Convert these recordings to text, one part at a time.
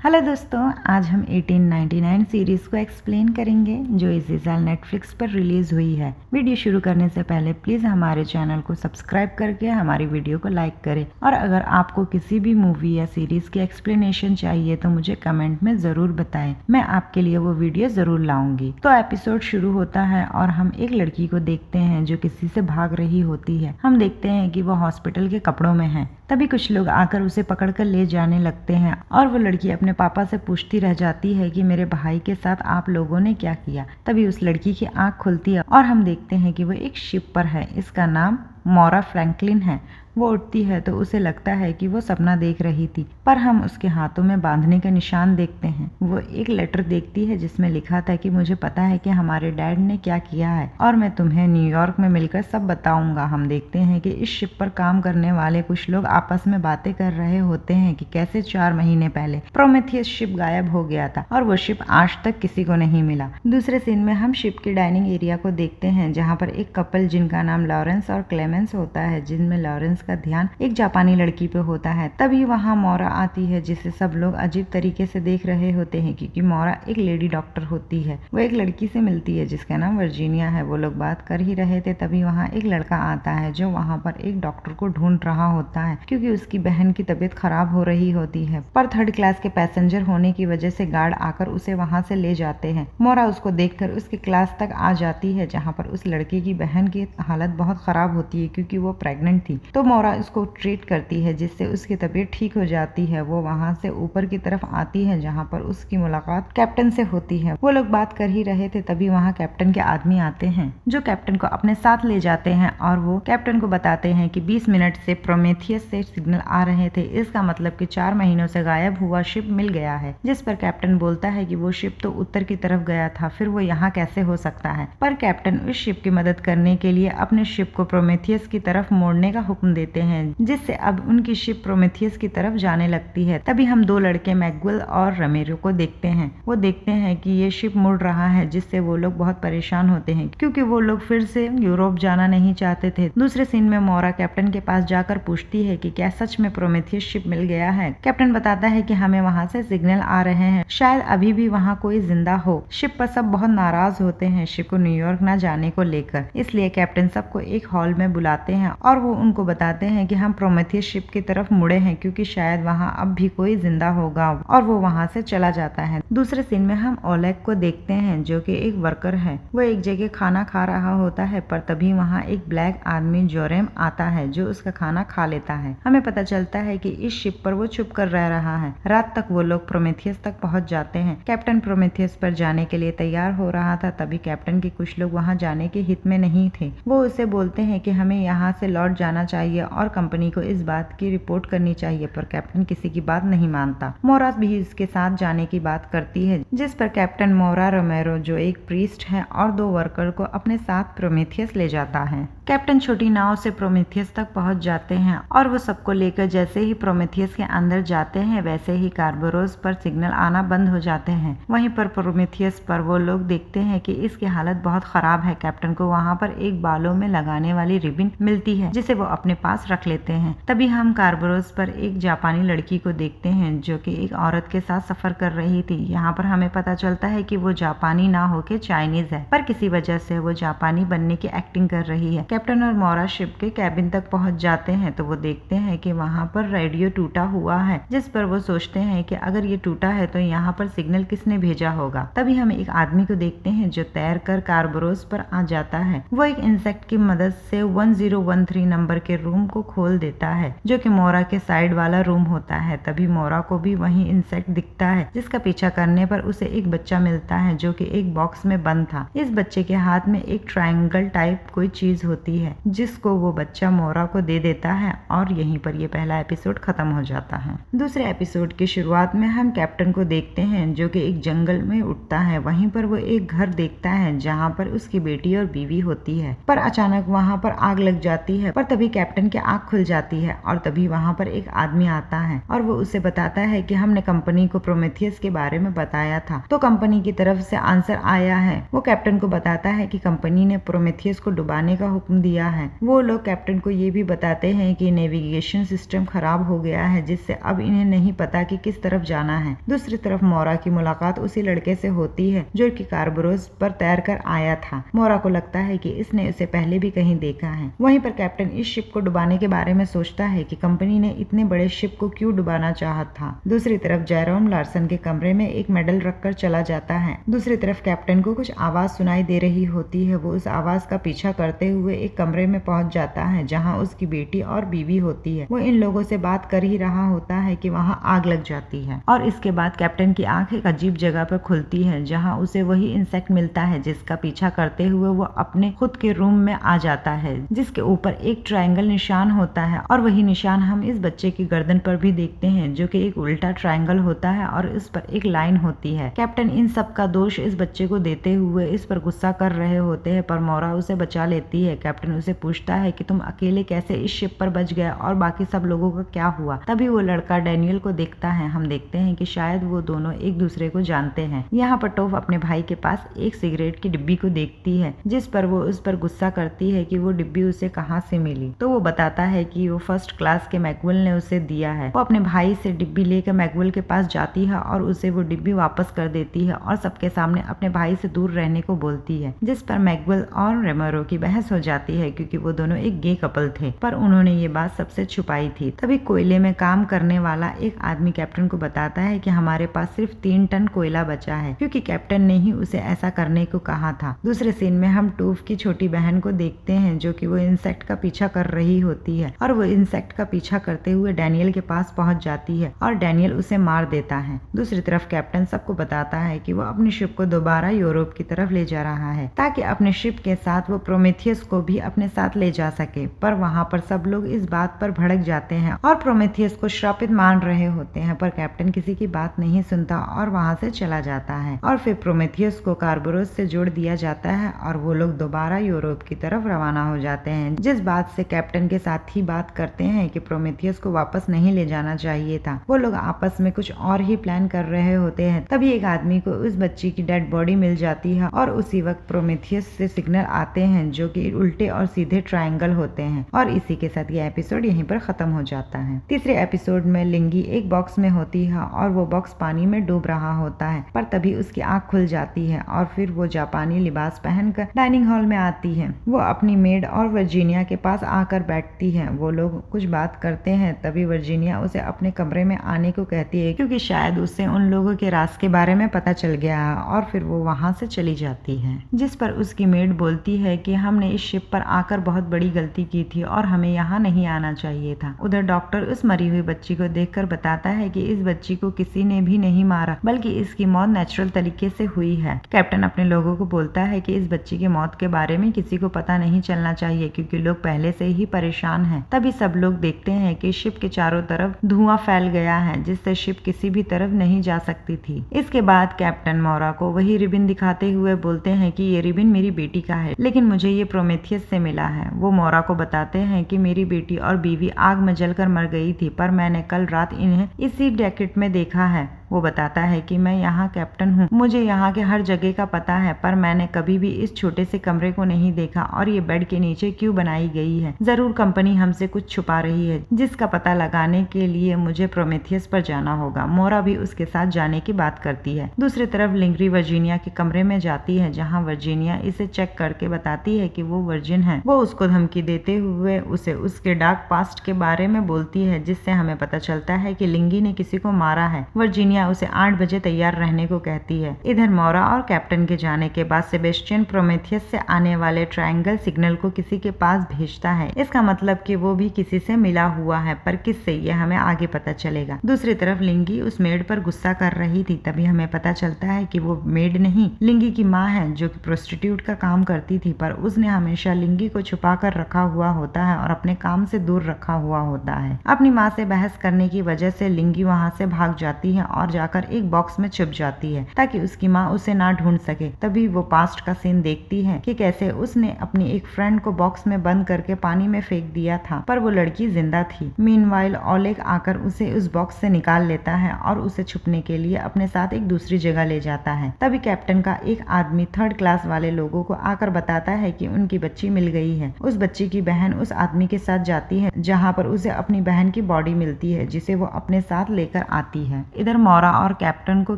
Hello दोस्तों, आज हम 1899 सीरीज को एक्सप्लेन करेंगे जो इसी साल नेटफ्लिक्स पर रिलीज हुई है। वीडियो शुरू करने से पहले प्लीज हमारे चैनल को सब्सक्राइब करके हमारी वीडियो को लाइक करें और अगर आपको किसी भी मूवी या सीरीज की एक्सप्लेनेशन चाहिए तो मुझे कमेंट में जरूर बताएं, मैं आपके लिए वो वीडियो जरूर लाऊंगी। तो एपिसोड शुरू होता है और हम एक लड़की को देखते हैं जो किसी से भाग रही होती है। हम देखते हैं कि वो हॉस्पिटल के कपड़ों में है। तभी कुछ लोग आकर उसे पकड़कर ले जाने लगते हैं और वो लड़की अपने पापा से पूछती रह जाती है कि मेरे भाई के साथ आप लोगों ने क्या किया। तभी उस लड़की की आंख खुलती है और हम देखते हैं कि वो एक शिप पर है। इसका नाम मोरा फ्रैंकलिन है। वो उठती है तो उसे लगता है कि वो सपना देख रही थी, पर हम उसके हाथों में बांधने का निशान देखते हैं। वो एक लेटर देखती है जिसमें लिखा था कि मुझे पता है कि हमारे डैड ने क्या किया है और मैं तुम्हें न्यूयॉर्क में मिलकर सब बताऊंगा। हम देखते हैं कि इस शिप पर काम करने वाले कुछ लोग आपस में बातें कर रहे होते हैं कि कैसे 4 महीने पहले प्रोमेथियस शिप गायब हो गया था और वो शिप आज तक किसी को नहीं मिला। दूसरे सीन में हम शिप के डाइनिंग एरिया को देखते हैं जहाँ पर एक कपल जिनका नाम लॉरेंस और क्लेमेंस होता है, जिनमें लॉरेंस का ध्यान एक जापानी लड़की पे होता है। तभी वहाँ मोरा आती है जिसे सब लोग अजीब तरीके से देख रहे होते हैं क्योंकि मोरा एक लेडी डॉक्टर होती है। वो एक लड़की से मिलती है जिसका नाम वर्जीनिया है। वो लोग बात कर ही रहे थे तभी वहाँ एक लड़का आता है जो वहाँ पर एक डॉक्टर को ढूंढ रहा होता है क्योंकि उसकी बहन की तबीयत खराब हो रही होती है, पर 3rd क्लास के पैसेंजर होने की वजह से गार्ड आकर उसे वहाँ से ले जाते हैं। मोरा उसको देखकर उसके क्लास तक आ जाती है जहाँ पर उस लड़के की बहन की हालत बहुत खराब होती है क्योंकि वो प्रेग्नेंट थी। तो मोरा उसको ट्रीट करती है जिससे उसकी तबीयत ठीक हो जाती है। वो वहाँ से ऊपर की तरफ आती है जहाँ पर उसकी मुलाकात कैप्टन से होती है। वो लोग बात कर ही रहे थे तभी वहाँ कैप्टन के आदमी आते हैं जो कैप्टन को अपने साथ ले जाते हैं और वो कैप्टन को बताते हैं कि 20 मिनट से प्रोमेथियस से सिग्नल आ रहे थे, इसका मतलब कि 4 महीनों से गायब हुआ शिप मिल गया है। जिस पर कैप्टन बोलता है कि वो शिप तो उत्तर की तरफ गया था, फिर वो यहाँ कैसे हो सकता है। पर कैप्टन उस शिप की मदद करने के लिए अपने शिप को प्रोमेथियस की तरफ मोड़ने का हुक्म देते हैं जिससे अब उनकी शिप प्रोमेथियस की तरफ जाने लगती है। तभी हम 2 लड़के मैगवेल और रमेरो को देखते हैं। वो देखते हैं कि ये शिप मुड़ रहा है जिससे वो लोग बहुत परेशान होते हैं क्योंकि वो लोग फिर से यूरोप जाना नहीं चाहते थे। दूसरे सीन में मोरा कैप्टन के पास जाकर पूछती है कि क्या सच में प्रोमेथियस शिप मिल गया है। कैप्टन बताता है कि हमें वहाँ से सिग्नल आ रहे हैं, शायद अभी भी वहाँ कोई जिंदा हो। शिप पर सब बहुत नाराज होते हैं शिप को न्यूयॉर्क न जाने को लेकर, इसलिए कैप्टन सबको एक हॉल में बुलाते हैं और वो उनको बताते हैं कि हम प्रोमेथियस शिप की तरफ मुड़े हैं क्योंकि शायद वहाँ अब भी कोई जिंदा होगा और वो वहाँ से चला जाता है। दूसरे सीन में हम ओलेग को देखते हैं जो कि एक वर्कर है। वो एक जगह खाना खा रहा होता है पर तभी वहाँ एक ब्लैक आदमी जोरेम आता है जो उसका खाना खा लेता है। हमें पता चलता है कि इस शिप पर वो छुप कर रह रहा है। रात तक वो लोग प्रोमेथियस तक पहुँच जाते हैं। कैप्टन प्रोमेथियस पर जाने के लिए तैयार हो रहा था तभी कैप्टन के कुछ लोग वहाँ जाने के हित में नहीं थे। वो उसे बोलते हैं कि हमें यहाँ से लौट जाना चाहिए और कंपनी को इस बात की रिपोर्ट करनी चाहिए, पर कैप्टन किसी की बात नहीं मानता। मोरा भी इसके साथ जाने की बात करती है जिस पर कैप्टन मोरा रोमेरो जो एक प्रीस्ट है और 2 वर्कर को अपने साथ प्रोमेथियस ले जाता है। कैप्टन छोटी नाव से प्रोमेथियस तक पहुंच जाते हैं और वो सबको लेकर जैसे ही प्रोमेथियस के अंदर जाते हैं वैसे ही कार्बोरोस पर सिग्नल आना बंद हो जाते हैं। वहीं पर प्रोमेथियस पर वो लोग देखते हैं कि इसकी हालत बहुत खराब है। कैप्टन को वहाँ पर एक बालों में लगाने वाली रिबन मिलती है जिसे वो अपने पास रख लेते हैं। तभी हम कार्बोरोस पर एक जापानी लड़की को देखते हैं जो कि एक औरत के साथ सफर कर रही थी। यहाँ पर हमें पता चलता है कि वो जापानी ना होके चाइनीज है, पर किसी वजह से वो जापानी बनने की एक्टिंग कर रही है। कैप्टन और मोरा शिप के कैबिन तक पहुंच जाते हैं तो वो देखते हैं कि वहाँ पर रेडियो टूटा हुआ है, जिस पर वो सोचते हैं कि अगर ये टूटा है तो यहाँ पर सिग्नल किसने भेजा होगा। तभी हम एक आदमी को देखते हैं जो तैर कर कार्बोरोस पर आ जाता है। वो एक इंसेक्ट की मदद से 1013 नंबर के रूम को खोल देता है जो कि मोरा के साइड वाला रूम होता है। तभी मोरा को भी वही इंसेक्ट दिखता है जिसका पीछा करने पर उसे एक बच्चा मिलता है जो कि एक बॉक्स में बंद था। इस बच्चे के हाथ में एक ट्रायंगल टाइप कोई चीज होती है जिसको वो बच्चा मोरा को दे देता है और यहीं पर ये पहला एपिसोड खत्म हो जाता है। दूसरे एपिसोड की शुरुआत में हम कैप्टन को देखते हैं जो कि एक जंगल में उठता है। वहीं पर वो एक घर देखता है जहाँ पर उसकी बेटी और बीवी होती है, पर अचानक वहाँ पर आग लग जाती है। पर तभी कैप्टन की आंख खुल जाती है और तभी वहाँ पर एक आदमी आता है और वो उसे बताता है कि हमने कंपनी को प्रोमेथियस के बारे में बताया था तो कंपनी की तरफ से आंसर आया है। वो कैप्टन को बताता है कि कंपनी ने प्रोमेथियस को डुबाने का हुक्म हुक्म दिया है। वो लोग कैप्टन को ये भी बताते हैं कि नेविगेशन सिस्टम खराब हो गया है, जिससे अब इन्हें नहीं पता कि किस तरफ जाना है। दूसरी तरफ मोरा की मुलाकात उसी लड़के से होती है जो कि कार्बरोस पर तैर कर आया था। मोरा को लगता है कि इसने उसे पहले भी कहीं देखा है। वहीं पर कैप्टन इस शिप को डुबाने के बारे में सोचता है कि कंपनी ने इतने बड़े शिप को क्यों डुबाना चाहा था। दूसरी तरफ जेरोम लार्सन के कमरे में एक मेडल रखकर चला जाता है। दूसरी तरफ कैप्टन को कुछ आवाज सुनाई दे रही होती है। वो उस आवाज का पीछा करते हुए एक कमरे में पहुंच जाता है जहां उसकी बेटी और बीवी होती है। वो इन लोगों से बात कर ही रहा होता है कि वहां आग लग जाती है और इसके बाद कैप्टन की आंख एक अजीब जगह पर खुलती है जहां उसे वही इंसेक्ट मिलता है जिसका पीछा करते हुए वो अपने खुद के रूम में आ जाता है, जिसके ऊपर एक ट्रायंगल निशान होता है और वही निशान हम इस बच्चे की गर्दन पर भी देखते हैं जो कि एक उल्टा ट्रायंगल होता है और इस पर एक लाइन होती है। कैप्टन इन सब का दोष इस बच्चे को देते हुए इस पर गुस्सा कर रहे होते हैं, पर मोरा उसे बचा लेती है। कैप्टन उसे पूछता है कि तुम अकेले कैसे इस शिप पर बच गए और बाकी सब लोगों का क्या हुआ। तभी वो लड़का डैनियल को देखता है। हम देखते हैं कि शायद वो दोनों एक दूसरे को जानते हैं। यहाँ पर टोफ अपने भाई के पास एक सिगरेट की डिब्बी को देखती है, जिस पर वो उस पर गुस्सा करती है कि वो डिब्बी उसे कहाँ से मिली। तो वो बताता है कि वो फर्स्ट क्लास के मैकवेल ने उसे दिया है। वो अपने भाई से डिब्बी लेकर मैकवेल के पास जाती है और उसे वो डिब्बी वापस कर देती है और सबके सामने अपने भाई से दूर रहने को बोलती है, जिस पर मैकवेल और रेमरो की बहस हो जाती है क्योंकि वो दोनों एक गे कपल थे, पर उन्होंने ये बात सबसे छुपाई थी। तभी कोयले में काम करने वाला एक आदमी कैप्टन को बताता है कि हमारे पास सिर्फ 3 टन कोयला बचा है, क्योंकि कैप्टन ने ही उसे ऐसा करने को कहा था। दूसरे सीन में हम टूफ की छोटी बहन को देखते हैं जो कि वो इंसेक्ट का पीछा कर रही होती है और वो इंसेक्ट का पीछा करते हुए डैनियल के पास पहुंच जाती है और डैनियल उसे मार देता है। दूसरी तरफ कैप्टन सबको बताता है कि वो अपनी शिप को दोबारा यूरोप की तरफ ले जा रहा है ताकि अपने शिप के साथ वो प्रोमेथियस को भी अपने साथ ले जा सके, पर वहाँ पर सब लोग इस बात पर भड़क जाते हैं और प्रोमेथियस को श्रापित मान रहे होते हैं, पर कैप्टन किसी की बात नहीं सुनता और वहाँ से चला जाता है और फिर प्रोमेथियस को कार्बरोस से जोड़ दिया जाता है और वो लोग दोबारा यूरोप की तरफ रवाना हो जाते हैं, जिस बात से कैप्टन के साथ ही बात करते हैं कि प्रोमेथियस को वापस नहीं ले जाना चाहिए था। वो लोग आपस में कुछ और ही प्लान कर रहे होते हैं। तभी एक आदमी को उस बच्ची की डेड बॉडी मिल जाती है और उसी वक्त प्रोमेथियस से सिग्नल आते हैं जो कि उल्टे और सीधे ट्रायंगल होते हैं और इसी के साथ ये एपिसोड यहीं पर खत्म हो जाता है। तीसरे एपिसोड में लिंगी एक बॉक्स में होती है और वो बॉक्स पानी में डूब रहा होता है, पर तभी उसकी आंख खुल जाती है और फिर वो जापानी लिबास पहनकर डाइनिंग हॉल में आती है। वो अपनी मेड और वर्जीनिया के पास आकर बैठती है। वो लोग कुछ बात करते हैं। तभी वर्जीनिया उसे अपने कमरे में आने को कहती है क्योंकि शायद उससे उन लोगों के राज के बारे में पता चल गया है और फिर वो वहाँ से चली जाती है, जिस पर उसकी मेड बोलती है कि हमने इस शिप पर आकर बहुत बड़ी गलती की थी और हमें यहाँ नहीं आना चाहिए था। उधर डॉक्टर उस मरी हुई बच्ची को देखकर बताता है कि इस बच्ची को किसी ने भी नहीं मारा, बल्कि इसकी मौत नेचुरल तरीके से हुई है। कैप्टन अपने लोगों को बोलता है कि इस बच्ची की मौत के बारे में किसी को पता नहीं चलना चाहिए क्योंकि लोग पहले से ही परेशान हैं। तभी सब लोग देखते हैं कि शिप के चारों तरफ धुआं फैल गया है, जिससे शिप किसी भी तरफ नहीं जा सकती थी। इसके बाद कैप्टन मोरा को वही रिबन दिखाते हुए बोलते हैं कि ये रिबन मेरी बेटी का है, लेकिन मुझे ये प्रोमेथियस से मिला है। वो मोरा को बताते हैं कि मेरी बेटी और बीवी आग में जलकर मर गई थी, पर मैंने कल रात इन्हें इसी जैकेट में देखा है। वो बताता है कि मैं यहाँ कैप्टन हूँ, मुझे यहाँ के हर जगह का पता है, पर मैंने कभी भी इस छोटे से कमरे को नहीं देखा और ये बेड के नीचे क्यों बनाई गई है। जरूर कंपनी हमसे कुछ छुपा रही है, जिसका पता लगाने के लिए मुझे प्रोमेथियस पर जाना होगा। मोरा भी उसके साथ जाने की बात करती है। दूसरी तरफ लिंगरी वर्जीनिया के कमरे में जाती है, जहाँ वर्जीनिया इसे चेक करके बताती है कि वो वर्जिन है। वो उसको धमकी देते हुए उसे उसके डार्क पास्ट के बारे में बोलती है, जिससे हमें पता चलता है कि लिंगी ने किसी को मारा है। वर्जीनिया उसे 8 बजे तैयार रहने को कहती है। इधर मोरा और कैप्टन के जाने के बाद सेबेस्टियन प्रोमेथियस से आने वाले ट्रायंगल सिग्नल को किसी के पास भेजता है। इसका मतलब कि वो भी किसी से मिला हुआ है, पर किससे ये हमें आगे पता चलेगा। दूसरी तरफ लिंगी उस मेड पर गुस्सा कर रही थी। तभी हमें पता चलता है कि वो मेड नहीं, लिंगी की माँ है, जो कि प्रोस्टिट्यूट का काम करती थी, पर उसने हमेशा लिंगी को छुपा कर रखा हुआ होता है और अपने काम से दूर रखा हुआ होता है। अपनी माँ से बहस करने की वजह से लिंगी वहाँ से भाग जाती है और जाकर एक बॉक्स में छुप जाती है ताकि उसकी माँ उसे ना ढूंढ सके। तभी वो पास्ट का सीन देखती है कि कैसे उसने अपनी एक फ्रेंड को बॉक्स में बंद करके पानी में फेंक दिया था, पर वो लड़की जिंदा थी। मीनवाइल ओलेग आकर उसे उस बॉक्स से निकाल लेता है और उसे छुपने के लिए अपने साथ एक दूसरी जगह ले जाता है। तभी कैप्टन का एक आदमी 3rd क्लास वाले लोगों को आकर बताता है कि उनकी बच्ची बच्ची मिल गई है। उस बच्ची की बहन उस आदमी के साथ जाती है जहाँ पर उसे अपनी बहन की बॉडी मिलती है, जिसे वो अपने साथ लेकर आती है। इधर मोरा और कैप्टन को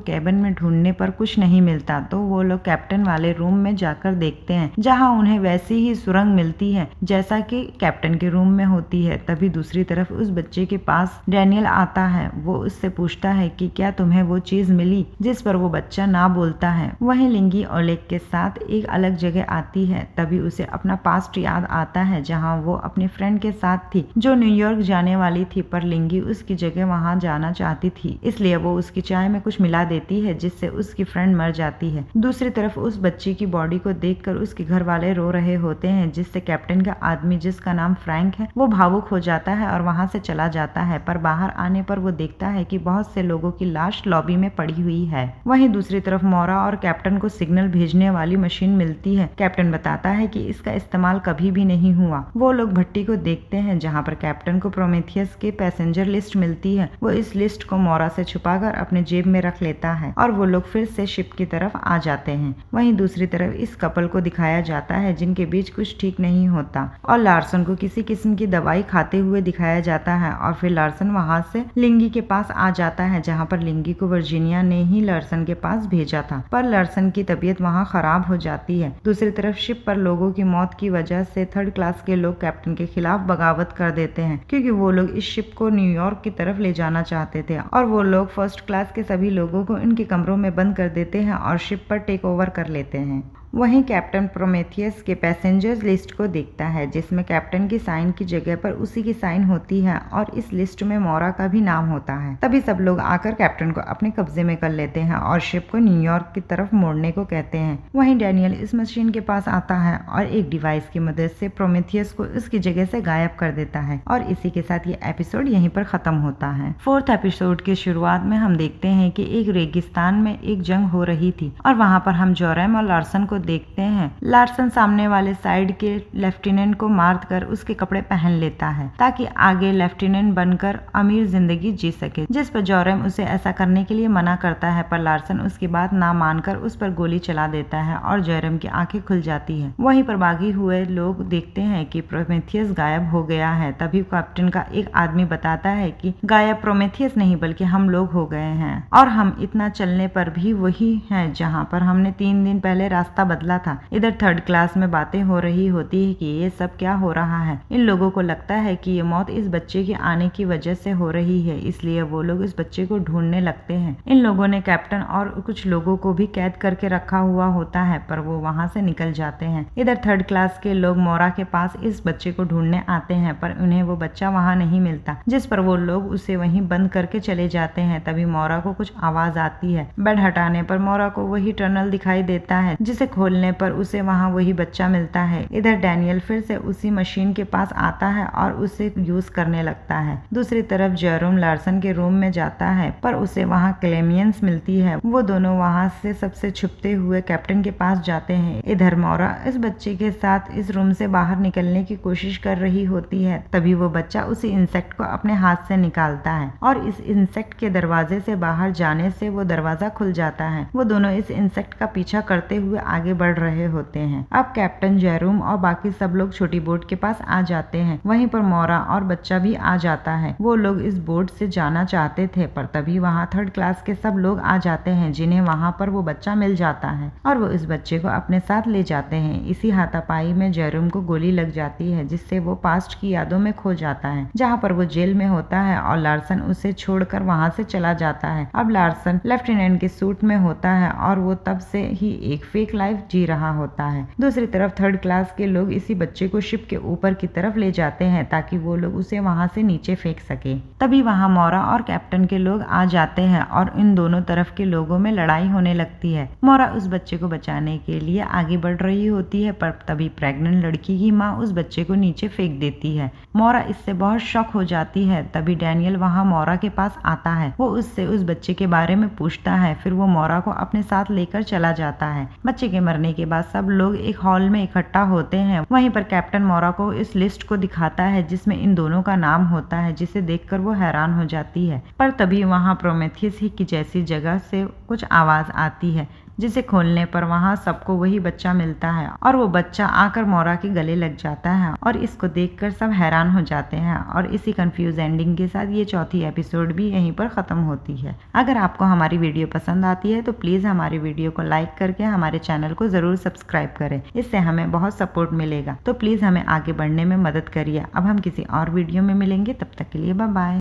केबिन में ढूंढने पर कुछ नहीं मिलता, तो वो लोग कैप्टन वाले रूम में जाकर देखते हैं, जहाँ उन्हें वैसी ही सुरंग मिलती है जैसा कि कैप्टन के रूम में होती है। तभी दूसरी तरफ उस बच्चे के पास डैनियल आता है। वो उससे पूछता है कि क्या तुम्हें वो चीज मिली, जिस पर वो बच्चा ना बोलता है। वहीं लिंगी ओलेग के साथ एक अलग जगह आती है। तभी उसे अपना पास्ट याद आता है, जहाँ वो अपने फ्रेंड के साथ थी जो न्यूयॉर्क जाने वाली थी, पर लिंगी उसकी जगह वहाँ जाना चाहती थी, इसलिए वो उसकी चाय में कुछ मिला देती है जिससे उसकी फ्रेंड मर जाती है। दूसरी तरफ उस बच्ची की बॉडी को देखकर उसके घर वाले रो रहे होते हैं, जिससे कैप्टन का आदमी, जिसका नाम फ्रैंक है, वो भावुक हो जाता है और वहाँ से चला जाता है। पर बाहर आने पर वो देखता है कि बहुत से लोगों की लाश लॉबी में पड़ी हुई है। वहीं दूसरी तरफ मोरा और कैप्टन को सिग्नल भेजने वाली मशीन मिलती है। कैप्टन बताता है कि इसका इस्तेमाल कभी भी नहीं हुआ। वो लोग भट्टी को देखते हैं जहाँ पर कैप्टन को प्रोमेथियस के पैसेंजर लिस्ट मिलती है। वो इस लिस्ट को मोरा से छुपाकर अपने जेब में रख लेता है और वो लोग फिर से शिप की तरफ आ जाते हैं। वहीं दूसरी तरफ इस कपल को दिखाया जाता है जिनके बीच कुछ ठीक नहीं होता, और लार्सन को किसी किस्म की दवाई खाते हुए दिखाया जाता है। और फिर लार्सन वहाँ से लिंगी के पास आ जाता है, जहाँ पर लिंगी को वर्जीनिया ने ही लार्सन के पास भेजा था, पर लार्सन की तबीयत वहाँ खराब हो जाती है। दूसरी तरफ शिप पर लोगों की मौत की वजह से थर्ड क्लास के लोग कैप्टन के खिलाफ बगावत कर देते हैं, क्योंकि वो लोग इस शिप को न्यूयॉर्क की तरफ ले जाना चाहते थे, और वो लोग फर्स्ट क्लास के सभी लोगों को इनके कमरों में बंद कर देते हैं और शिप पर टेक ओवर कर लेते हैं। वहीं कैप्टन प्रोमेथियस के पैसेंजर्स लिस्ट को देखता है, जिसमें कैप्टन की साइन की जगह पर उसी की साइन होती है और इस लिस्ट में मोरा का भी नाम होता है। तभी सब लोग आकर कैप्टन को अपने कब्जे में कर लेते हैं और शिप को न्यूयॉर्क की तरफ मोड़ने को कहते हैं। वहीं डैनियल इस मशीन के पास आता है और एक डिवाइस की मदद से प्रोमेथियस को उसकी जगह से गायब कर देता है, और इसी के साथ ये एपिसोड यहीं पर खत्म होता है। फोर्थ एपिसोड की शुरुआत में हम देखते हैं कि एक रेगिस्तान में एक जंग हो रही थी और वहाँ पर हम जोरेम और लार्सन को देखते हैं। लार्सन सामने वाले साइड के लेफ्टिनेंट को मारकर उसके कपड़े पहन लेता है ताकि आगे लेफ्टिनेंट बनकर अमीर जिंदगी जी सके, जिस पर जोरेम उसे ऐसा करने के लिए मना करता है, पर लार्सन उसकी बात ना मानकर उस पर गोली चला देता है और जोरेम की आंखें खुल जाती है। वहीं पर बागी हुए लोग देखते हैं कि प्रोमेथियस गायब हो गया है। तभी कैप्टन का एक आदमी बताता है कि गायब प्रोमेथियस नहीं बल्कि हम लोग हो गए हैं, और हम इतना चलने पर भी वही हैं जहाँ पर हमने 3 दिन पहले रास्ता बदला था। इधर थर्ड क्लास में बातें हो रही होती है कि ये सब क्या हो रहा है। इन लोगों को लगता है कि ये मौत इस बच्चे के आने की वजह से हो रही है, इसलिए वो लोग इस बच्चे को ढूंढने लगते हैं। इन लोगों ने कैप्टन और कुछ लोगों को भी कैद करके रखा हुआ होता है, पर वो वहाँ से निकल जाते हैं। इधर थर्ड क्लास के लोग मोरा के पास इस बच्चे को ढूंढने आते हैं, पर उन्हें वो बच्चा वहाँ नहीं मिलता, जिस पर वो लोग उसे वहीं बंद करके चले जाते हैं। तभी मोरा को कुछ आवाज आती है। बेड हटाने पर मोरा को वही टनल दिखाई देता है, जिसे खोलने पर उसे वहाँ वही बच्चा मिलता है। इधर डैनियल फिर से उसी मशीन के पास आता है और उसे यूज करने लगता है। दूसरी तरफ जेरोम लार्सन के रूम में जाता है, पर उसे वहाँ क्लेमियंस मिलती है। वो दोनों वहाँ से सबसे छुपते हुए कैप्टन के पास जाते हैं। इधर मोरा इस बच्चे के साथ इस रूम से बाहर निकलने की कोशिश कर रही होती है। तभी वो बच्चा उसी इंसेक्ट को अपने हाथ से निकालता है और इस इंसेक्ट के दरवाजे से बाहर जाने से वो दरवाजा खुल जाता है। वो दोनों इस इंसेक्ट का पीछा करते हुए आगे बढ़ रहे होते हैं। अब कैप्टन जेरोम और बाकी सब लोग छोटी बोट के पास आ जाते हैं। वहीं पर मोरा और बच्चा भी आ जाता है। वो लोग इस बोट से जाना चाहते थे, पर तभी वहाँ थर्ड क्लास के सब लोग आ जाते हैं, जिन्हें वहाँ पर वो बच्चा मिल जाता है और वो इस बच्चे को अपने साथ ले जाते हैं। इसी हाथापाई में जेरोम को गोली लग जाती है, जिससे वो पास्ट की यादों में खो जाता है, जहाँ पर वो जेल में होता है, और लार्सन उसे छोड़कर वहाँ से चला जाता है। अब लार्सन लेफ्टिनेंट के सूट में होता है और वो तब से ही एक फेक लाइफ जी रहा होता है। दूसरी तरफ थर्ड क्लास के लोग इसी बच्चे को शिप के ऊपर की तरफ ले जाते हैं ताकि वो लोग उसे वहाँ से नीचे फेंक सके। तभी वहाँ मोरा और कैप्टन के लोग आ जाते हैं और इन दोनों तरफ के लोगों में लड़ाई होने लगती है। मोरा उस बच्चे को बचाने के लिए आगे बढ़ रही होती है, पर तभी प्रेग्नेंट लड़की की माँ उस बच्चे को नीचे फेंक देती है। मोरा इससे बहुत शॉक हो जाती है। तभी डैनियल वहाँ मोरा के पास आता है। वो उससे उस बच्चे के बारे में पूछता है। फिर वो मोरा को अपने साथ लेकर चला जाता है। बच्चे के मरने के बाद सब लोग एक हॉल में इकट्ठा होते हैं। वहीं पर कैप्टन मोरा को इस लिस्ट को दिखाता है जिसमें इन दोनों का नाम होता है, जिसे देखकर वो हैरान हो जाती है। पर तभी वहाँ प्रोमेथियस ही की जैसी जगह से कुछ आवाज आती है, जिसे खोलने पर वहाँ सबको वही बच्चा मिलता है और वो बच्चा आकर मोरा के गले लग जाता है और इसको देखकर सब हैरान हो जाते हैं और इसी कंफ्यूज एंडिंग के साथ ये चौथी एपिसोड भी यहीं पर खत्म होती है। अगर आपको हमारी वीडियो पसंद आती है तो प्लीज हमारी वीडियो को लाइक करके हमारे चैनल को जरूर सब्सक्राइब करें, इससे हमें बहुत सपोर्ट मिलेगा। तो प्लीज हमें आगे बढ़ने में मदद करिए। अब हम किसी और वीडियो में मिलेंगे, तब तक के लिए बाय बाय।